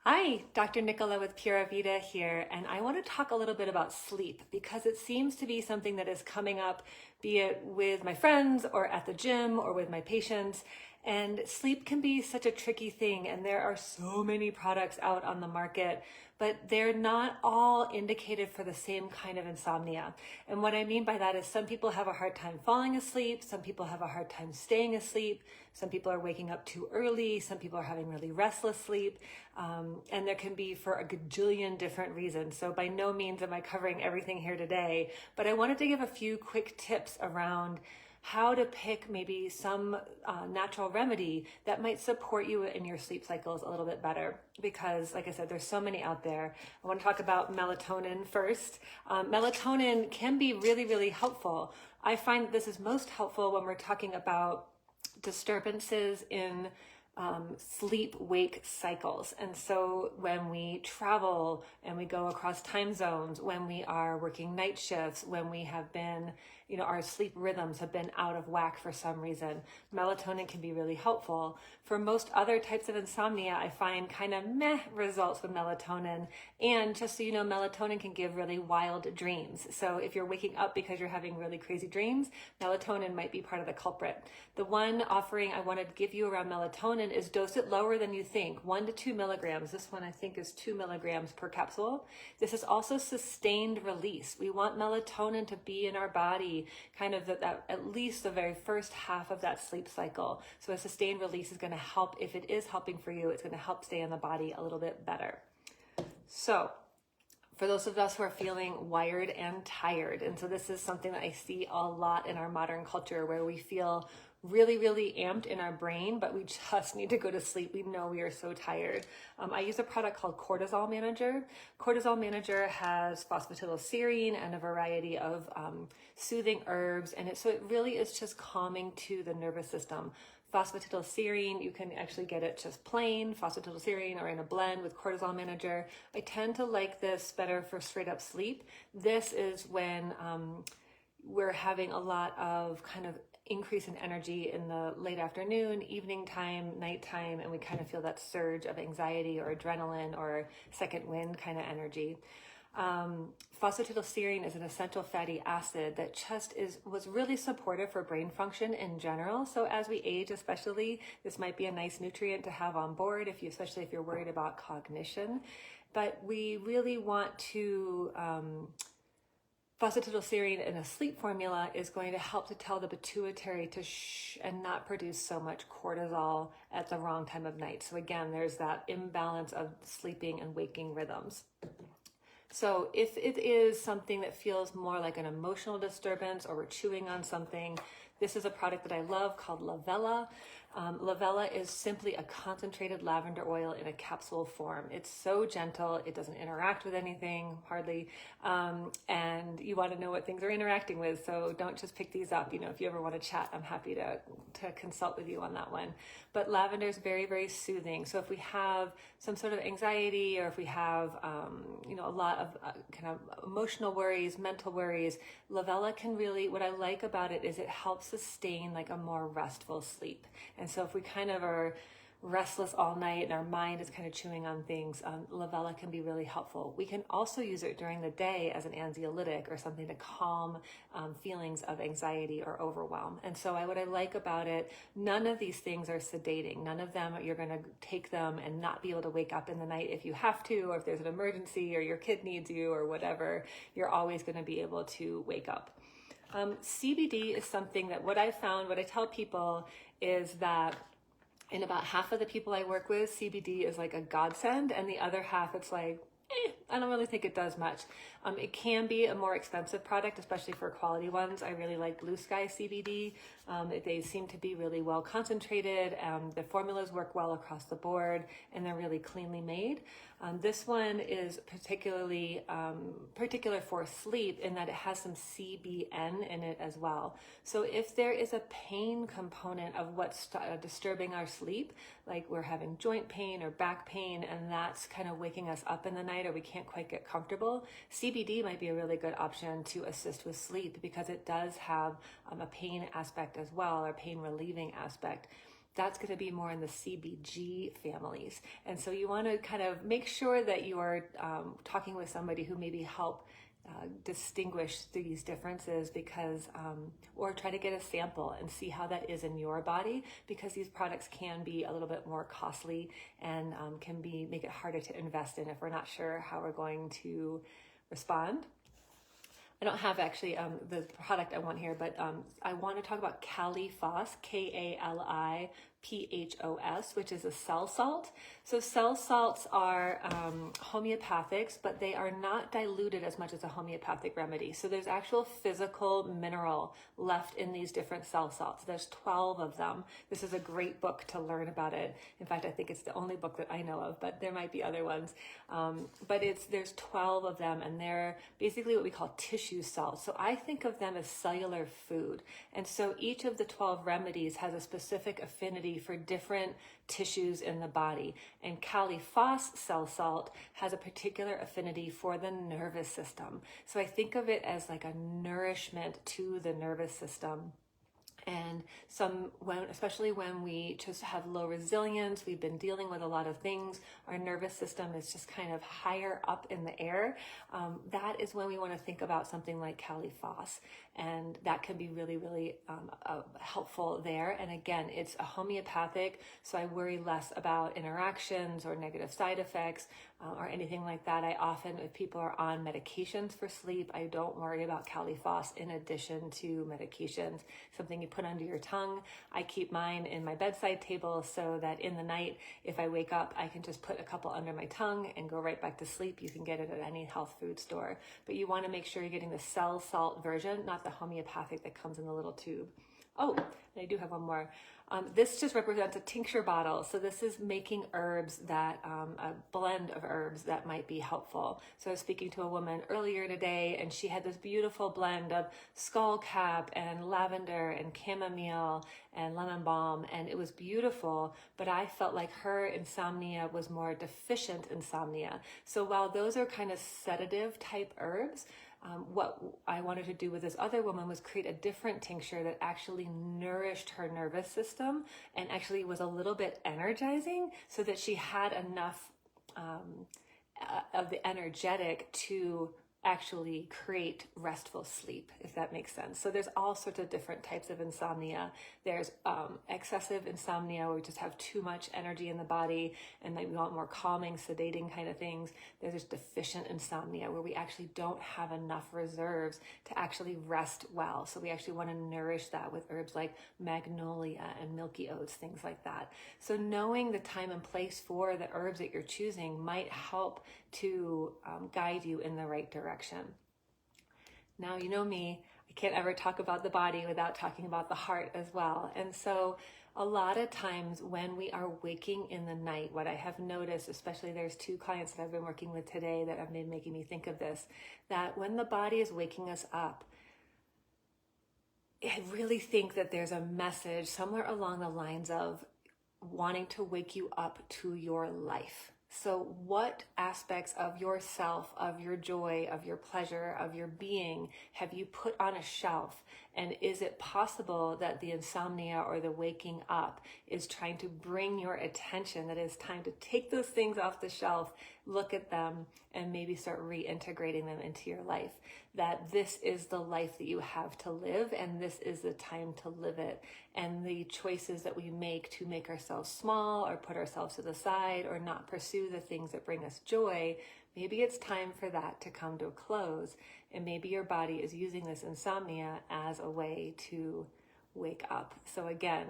Hi, Dr. Nicola with Pura Vida here, and I want to talk a little bit about sleep because it seems to be something that is coming up, be it with my friends or at the gym or with my patients. And sleep can be such a tricky thing, and there are so many products out on the market, but they're not all indicated for the same kind of insomnia. And what I mean by that is some people have a hard time falling asleep, some people have a hard time staying asleep, some people are waking up too early, some people are having really restless sleep, and there can be for a gajillion different reasons. So by no means am I covering everything here today, but I wanted to give a few quick tips around how to pick maybe some natural remedy that might support you in your sleep cycles a little bit better. Because like I said, there's so many out there. I want to talk about melatonin first. Melatonin can be really, really helpful. I find that this is most helpful when we're talking about disturbances in sleep-wake cycles. And so when we travel and we go across time zones, when we are working night shifts, when we have been, our sleep rhythms have been out of whack for some reason, melatonin can be really helpful. For most other types of insomnia, I find kind of meh results with melatonin. And just so you know, melatonin can give really wild dreams. So if you're waking up because you're having really crazy dreams, melatonin might be part of the culprit. The one offering I want to give you around melatonin is dose it lower than you think, 1 to 2 milligrams. This one I think is 2 milligrams per capsule. This is also sustained release. We want melatonin to be in our body kind of at least the very first half of that sleep cycle. So a sustained release is going to help. If it is helping for you, it's going to help stay in the body a little bit better. So for those of us who are feeling wired and tired, and so this is something that I see a lot in our modern culture where we feel really, really amped in our brain, but we just need to go to sleep. We know we are so tired. I use a product called Cortisol Manager. Cortisol Manager has phosphatidylserine and a variety of soothing herbs, and so it really is just calming to the nervous system. Phosphatidylserine, you can actually get it just plain phosphatidylserine or in a blend with Cortisol Manager. I tend to like this better for straight up sleep. This is when we're having a lot of kind of increase in energy in the late afternoon, evening time, nighttime, and we kind of feel that surge of anxiety or adrenaline or second wind kind of energy. Phosphatidylserine is an essential fatty acid that just was really supportive for brain function in general. So as we age, especially, this might be a nice nutrient to have on board, especially if you're worried about cognition. But we really want to phosphatidylserine in a sleep formula is going to help to tell the pituitary to shh and not produce so much cortisol at the wrong time of night. So again, there's that imbalance of sleeping and waking rhythms. So if it is something that feels more like an emotional disturbance or we're chewing on something, this is a product that I love called Lavella. Lavella is simply a concentrated lavender oil in a capsule form. It's so gentle, it doesn't interact with anything, hardly, and you want to know what things are interacting with, so don't just pick these up. If you ever want to chat, I'm happy to consult with you on that one. But lavender is very, very soothing. So if we have some sort of anxiety or if we have, a lot of kind of emotional worries, mental worries, Lavella can really, what I like about it is it helps sustain like a more restful sleep. And so if we kind of are restless all night and our mind is kind of chewing on things, Lavella can be really helpful. We can also use it during the day as an anxiolytic or something to calm feelings of anxiety or overwhelm. And so what I like about it, none of these things are sedating. None of them, you're going to take them and not be able to wake up in the night if you have to, or if there's an emergency or your kid needs you or whatever, you're always going to be able to wake up. CBD is something that what I tell people is that in about half of the people I work with, CBD is like a godsend, and the other half it's like, I don't really think it does much. It can be a more expensive product, especially for quality ones. I really like Blue Sky CBD. They seem to be really well concentrated. The formulas work well across the board, and they're really cleanly made. This one is particular for sleep in that it has some CBN in it as well. So if there is a pain component of what's disturbing our sleep, like we're having joint pain or back pain, and that's kind of waking us up in the night or we can't quite get comfortable, CBD might be a really good option to assist with sleep because it does have a pain aspect as well, or pain relieving aspect. that's going to be more in the CBG families. And so you want to kind of make sure that you are talking with somebody who maybe help distinguish these differences, because or try to get a sample and see how that is in your body, because these products can be a little bit more costly and can make it harder to invest in if we're not sure how we're going to respond. I don't have actually the product I want here, but I want to talk about Kalifos, Kalipphos, which is a cell salt. So cell salts are homeopathics, but they are not diluted as much as a homeopathic remedy. So there's actual physical mineral left in these different cell salts. There's 12 of them. This is a great book to learn about it. In fact, I think it's the only book that I know of, but there might be other ones. But there's 12 of them, and they're basically what we call tissue salts. So I think of them as cellular food. And so each of the 12 remedies has a specific affinity for different tissues in the body. And Kalifos cell salt has a particular affinity for the nervous system. So I think of it as like a nourishment to the nervous system. And especially when we just have low resilience, we've been dealing with a lot of things, our nervous system is just kind of higher up in the air. That is when we want to think about something like Kalifos. And that can be really, really helpful there. And again, it's a homeopathic, so I worry less about interactions or negative side effects or anything like that. I often, if people are on medications for sleep, I don't worry about Kalifos in addition to medications. Something you put under your tongue. I keep mine in my bedside table so that in the night, if I wake up, I can just put a couple under my tongue and go right back to sleep. You can get it at any health food store. But you want to make sure you're getting the cell salt version, not the homeopathic that comes in the little tube. Oh, and I do have one more. This just represents a tincture bottle. So this is making herbs a blend of herbs that might be helpful. So I was speaking to a woman earlier today, and she had this beautiful blend of skullcap and lavender and chamomile and lemon balm, and it was beautiful, but I felt like her insomnia was more deficient insomnia. So while those are kind of sedative type herbs, what I wanted to do with this other woman was create a different tincture that actually nourished her nervous system and actually was a little bit energizing, so that she had enough of the energetic to actually create restful sleep, if that makes sense. So there's all sorts of different types of insomnia. There's excessive insomnia, where we just have too much energy in the body and maybe we want more calming, sedating kind of things. There's just deficient insomnia, where we actually don't have enough reserves to actually rest well. So we actually want to nourish that with herbs like magnolia and milky oats, things like that. So knowing the time and place for the herbs that you're choosing might help to guide you in the right direction. Now, you know me, I can't ever talk about the body without talking about the heart as well. And so a lot of times when we are waking in the night, what I have noticed, especially there's 2 clients that I've been working with today that have been making me think of this, that when the body is waking us up, I really think that there's a message somewhere along the lines of wanting to wake you up to your life. So what aspects of yourself, of your joy, of your pleasure, of your being have you put on a shelf? And is it possible that the insomnia or the waking up is trying to bring your attention, that it's time to take those things off the shelf, look at them, and maybe start reintegrating them into your life? That this is the life that you have to live, and this is the time to live it. And the choices that we make to make ourselves small or put ourselves to the side or not pursue the things that bring us joy, maybe it's time for that to come to a close. And maybe your body is using this insomnia as a way to wake up. So again,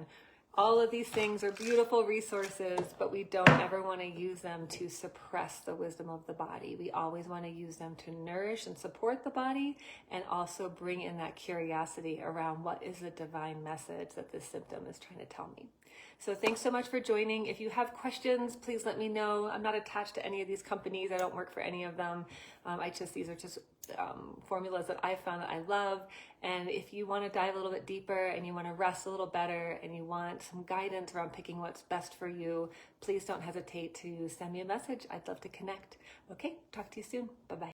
all of these things are beautiful resources, but we don't ever want to use them to suppress the wisdom of the body. We always want to use them to nourish and support the body, and also bring in that curiosity around what is the divine message that this symptom is trying to tell me. So thanks so much for joining. If you have questions, please let me know. I'm not attached to any of these companies. I don't work for any of them. These are just formulas that I found that I love. And if you want to dive a little bit deeper and you want to rest a little better and you want some guidance around picking what's best for you, please don't hesitate to send me a message. I'd love to connect. Okay, talk to you soon. Bye-bye.